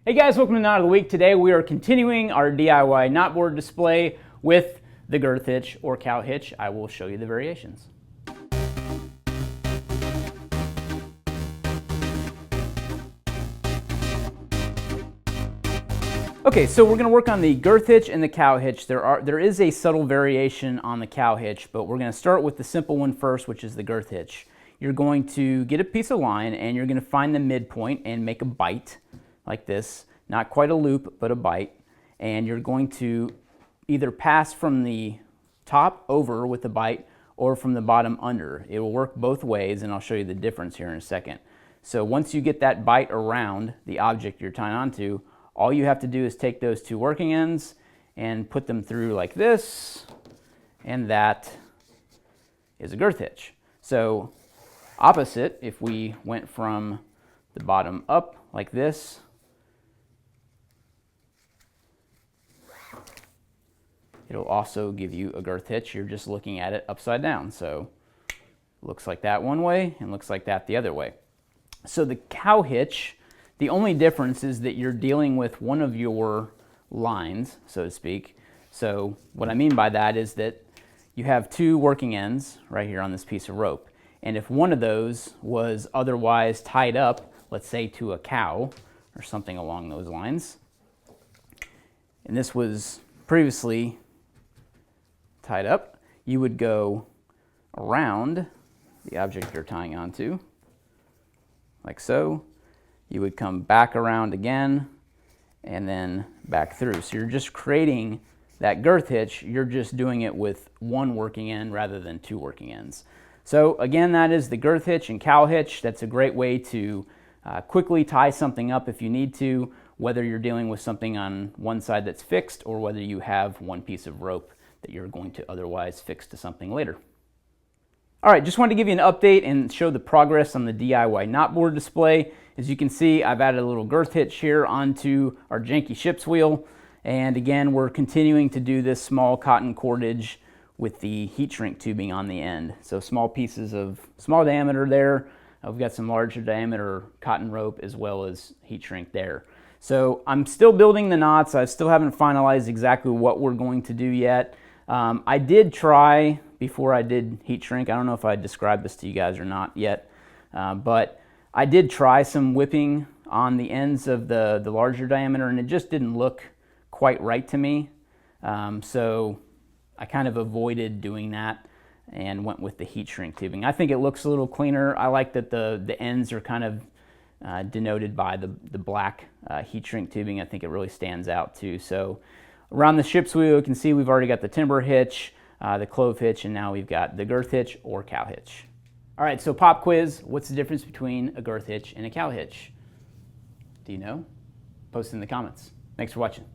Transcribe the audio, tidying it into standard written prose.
Hey guys, welcome to Knot of the Week. Today we are continuing our DIY knot board display with the Girth Hitch or Cow Hitch. I will show you the variations. Okay, so we're going to work on the Girth Hitch and the Cow Hitch. There is a subtle variation on the Cow Hitch, but we're going to start with the simple one first, which is the Girth Hitch. You're going to get a piece of line and you're going to find the midpoint and make a bite like this. Not quite a loop, but a bite. And you're going to either pass from the top over with the bite or from the bottom under. It will work both ways, and I'll show you the difference here in a second. So once you get that bite around the object you're tying onto, all you have to do is take those two working ends and put them through like this, and that is a girth hitch. So opposite, if we went from the bottom up like this, it'll also give you a girth hitch. You're just looking at it upside down. So it looks like that one way and looks like that the other way. So the cow hitch, the only difference is that you're dealing with one of your lines, so to speak. So what I mean by that is that you have two working ends right here on this piece of rope. And if one of those was otherwise tied up, let's say to a cow or something along those lines, and this was previously tied up, you would go around the object you're tying onto, like so. You would come back around again and then back through. So you're just creating that girth hitch. You're just doing it with one working end rather than two working ends. So again, that is the girth hitch and cow hitch. That's a great way to quickly tie something up if you need to, whether you're dealing with something on one side that's fixed or whether you have one piece of rope that you're going to otherwise fix to something later. All right, just wanted to give you an update and show the progress on the DIY knot board display. As you can see, I've added a little girth hitch here onto our janky ship's wheel. And again, we're continuing to do this small cotton cordage with the heat shrink tubing on the end. So small pieces of small diameter there. We've got some larger diameter cotton rope as well as heat shrink there. So I'm still building the knots. I still haven't finalized exactly what we're going to do yet. I did try, before I did heat shrink, I don't know if I described this to you guys or not yet, but I did try some whipping on the ends of the larger diameter, and it just didn't look quite right to me. So I kind of avoided doing that and went with the heat shrink tubing. I think it looks a little cleaner. I like that the ends are kind of denoted by the black heat shrink tubing. I think it really stands out too. So around the ship's wheel, you can see we've already got the timber hitch, the clove hitch, and now we've got the girth hitch or cow hitch. All right, so pop quiz. What's the difference between a girth hitch and a cow hitch? Do you know? Post in the comments. Thanks for watching.